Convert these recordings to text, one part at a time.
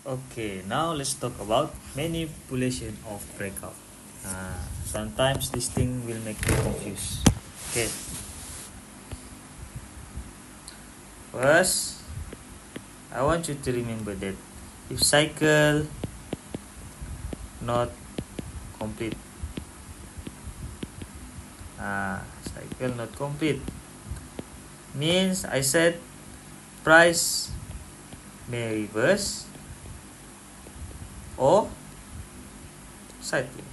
Okay, now let's talk about manipulation of breakout. Sometimes this thing will make you confused. Okay, first I want you to remember that if cycle not complete, cycle not complete means I said price may reverse or sideways.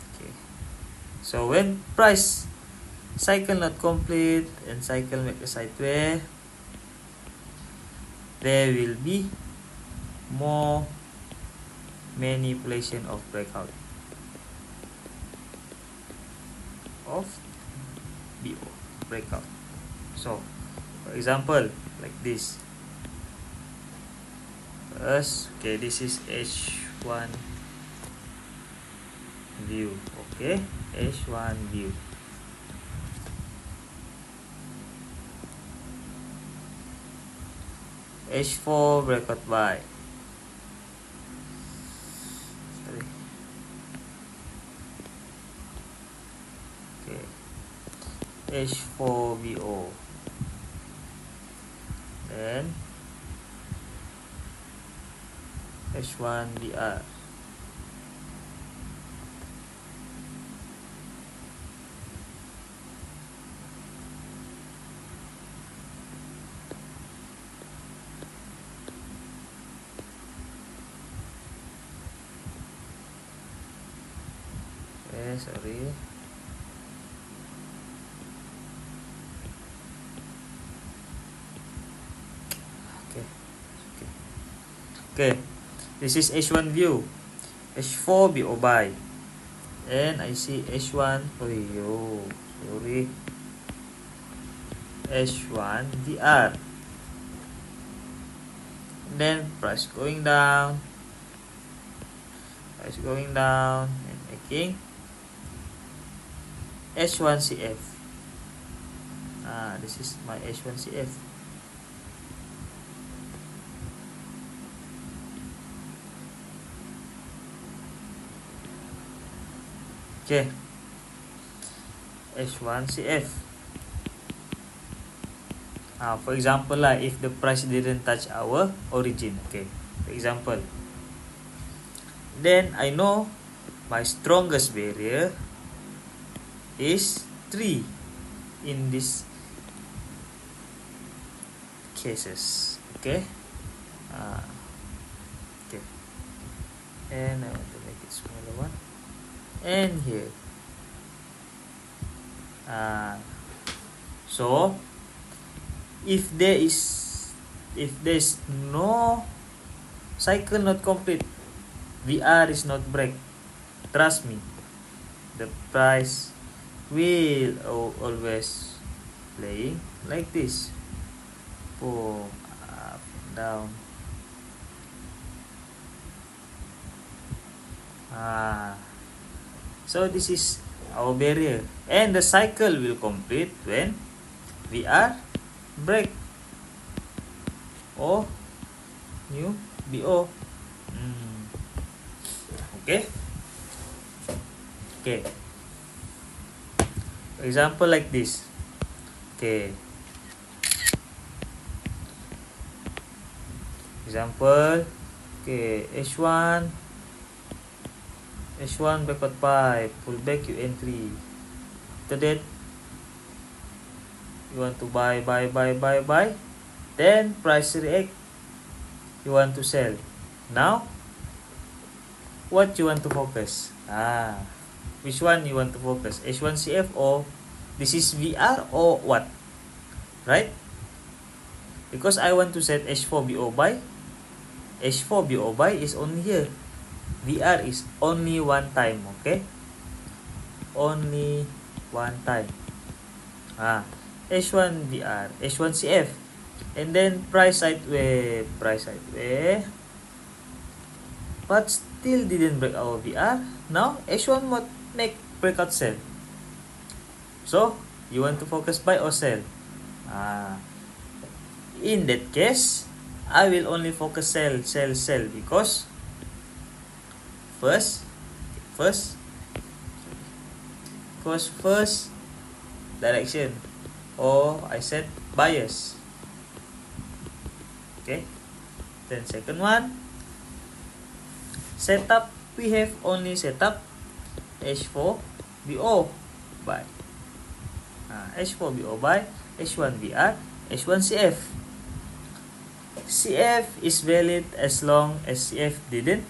Okay, so when price cycle not complete and cycle make a sideways, there will be more manipulation of breakout of BO breakout. So for example, like this. First, okay, this is H1 view. Okay, H1 view. H4 breakout buy. Sorry. Okay, H4 BO. Then H1 BR. Okay, sorry. Okay, okay. Okay, this is H1 view. H4 BO buy. And I see H1. Oh, yo, sorry. H1 DR. Then price going down. Price going down and making H1CF. This is my H1CF. Okay, H1CF. For example lah, if the price didn't touch our origin, okay, for example, then I know my strongest barrier is 3 in these cases. Okay, okay, and I want to make it smaller one, and here. So if there's no cycle not complete, VR is not break, trust me, the price will always playing like this, boom, up, down. So this is our barrier, and the cycle will complete when VR break or new BO. Okay, okay, for example like this. Okay, example, okay, H1 breakout buy, pull back you entry. After that, you want to buy, then price react, you want to sell. Now what you want to focus? Which one you want to focus? H1CF or this is VR or what? Right? Because I want to set H4 BO buy. H4 BO buy is only here. VR is only one time, okay? Only one time. H1 VR, H1CF, and then price sideways, but still didn't break our VR. Now H1 what make breakout sell. So you want to focus buy or sell? In that case, I will only focus sell because first first first direction, or I said bias. Okay, then second one, setup. We have only setup H4 BO by H4 BO by H1 BR H1 CF. CF is valid as long as CF didn't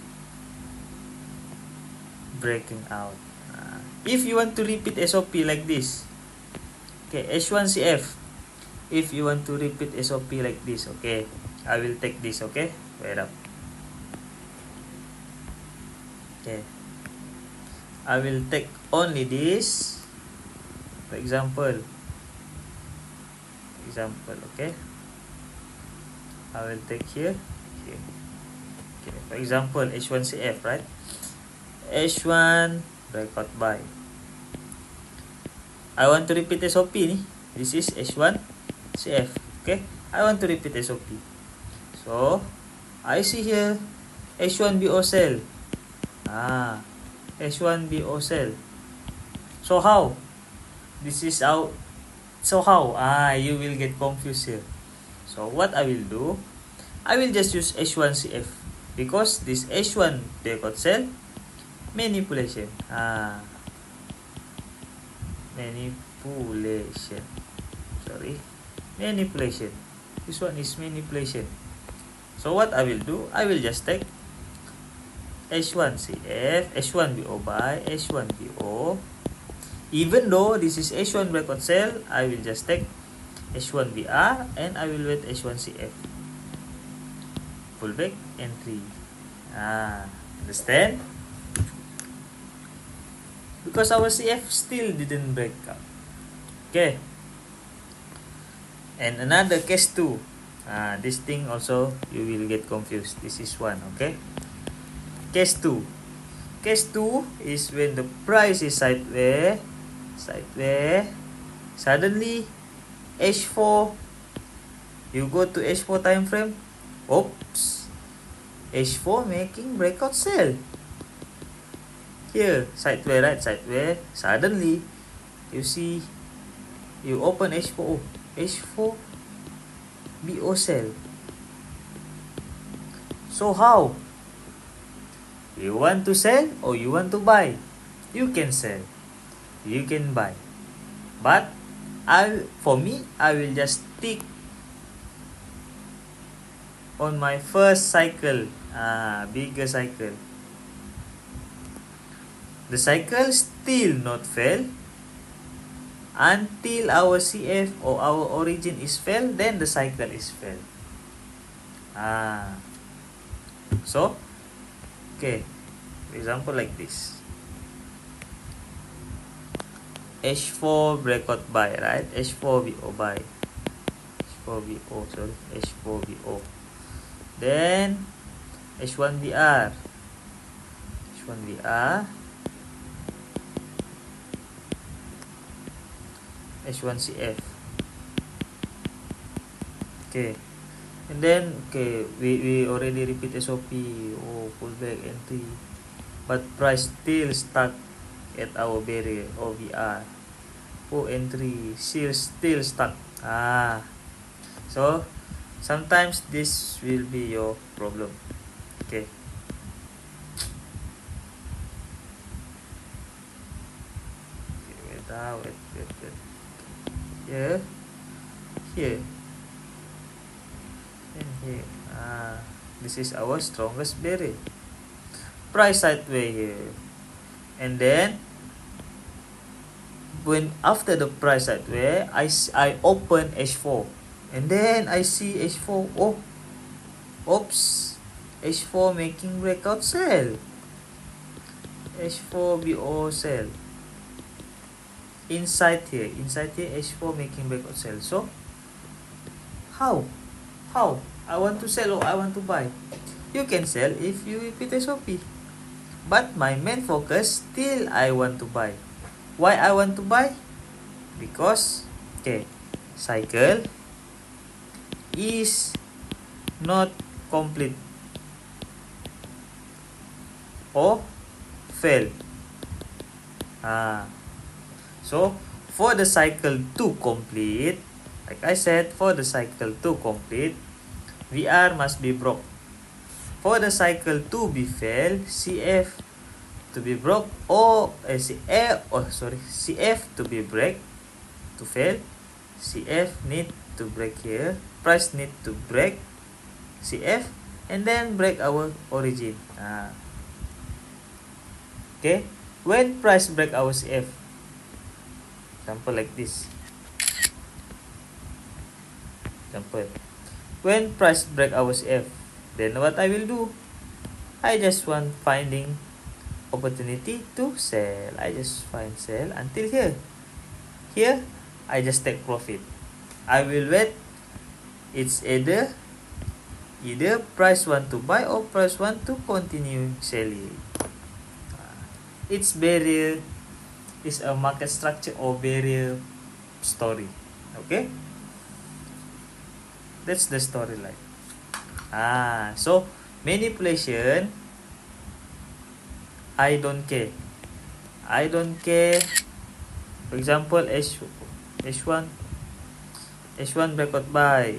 breaking out. If you want to repeat SOP like this, okay, H1 CF. If you want to repeat SOP like this, okay, I will take this, okay, wait up. Okay, I will take only this. For example, okay, I will take here. Okay, for example, H1CF, right? H1 breakout buy. I want to repeat SOP ni. This is H1CF. Okay, I want to repeat SOP. So, I see here H1BO sell. H1BO sell. So how? This is out. So how? You will get confused here. So what I will do, I will just use H1CF because this H1 breakout sell manipulation. Manipulation. This one is manipulation. So what I will do, I will just take H1CF, H1BO by H1BO. Even though this is H1 breakout sell, I will just take H1BR and I will wait H1CF. Pullback entry. Understand? Because our CF still didn't break up. Okay. And another case 2. This thing also you will get confused. This is one, okay? Case 2. Case 2 is when the price is sideways, suddenly H4, you go to H4 time frame, oops, H4 making breakout sell. Here, sideways, right? Sideways, suddenly you see, you open H4, H4 BO sell. So how? You want to sell or you want to buy? You can sell, you can buy, but for me, I will just stick on my first cycle, bigger cycle. The cycle still not fail until our CF or our origin is fail, then the cycle is fail. So, okay, for example like this. H4 breakout buy, right? H4 BO buy. H4 BO. Then H1 BR. H1 CF. Okay. And then we already repeat SOP. Pullback entry. But price still stuck at our barrier OVR. Entry still stuck. So sometimes this will be your problem. Okay. Wait. Here and here. This is our strongest barrier. Price sideways here, and then when after the price sideways, I open H4, and then I see H4. H4 making breakout sell. H4 BO sell. Inside here H4 making breakout sell. So how I want to sell or I want to buy? You can sell if you repeat SOP, but my main focus still I want to buy. Why I want to buy? Because cycle is not complete or fail. So for the cycle to complete, like I said, for the cycle to complete, VR must be broke. For the cycle to be fail, CF to be broke, or CF to be break, to fail, CF need to break here, price need to break CF, and then break our origin. Okay, when price break our CF, example like this, example, when price break our CF, then what I will do, I just want finding opportunity to sell. I just find sell until here. Here I just take profit. I will wait. It's either price want to buy or price want to continue selling. It's barrier is a market structure or barrier story. Okay, that's the storyline. So manipulation, I don't care. For example, H1 breakout buy,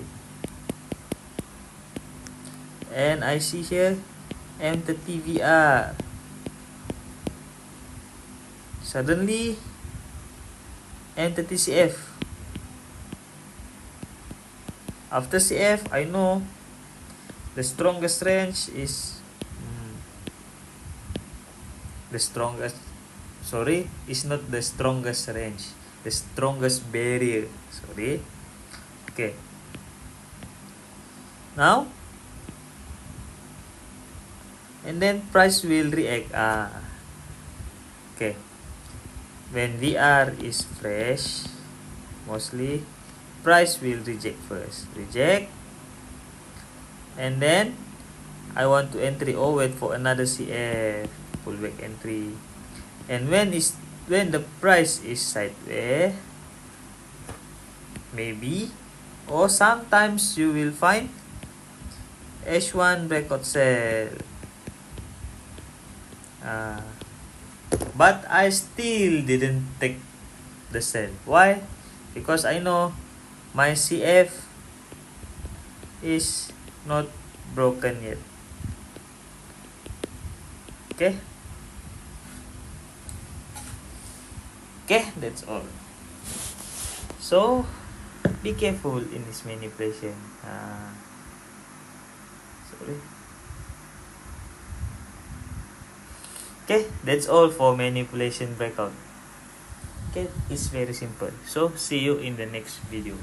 and I see here M30VR. Suddenly M30CF. After CF, I know the strongest range is is not the strongest range, the strongest barrier. Okay, now and then price will react. Okay, when VR is fresh, mostly price will reject first, and then I want to entry or wait for another CF, pullback entry. And when the price is sideways, maybe, or sometimes you will find H1 breakout sell. But I still didn't take the sell. Why? Because I know my CF is not broken yet. Okay, that's all. So be careful in this manipulation. Okay, that's all for manipulation breakout. Okay, it's very simple. So see you in the next video.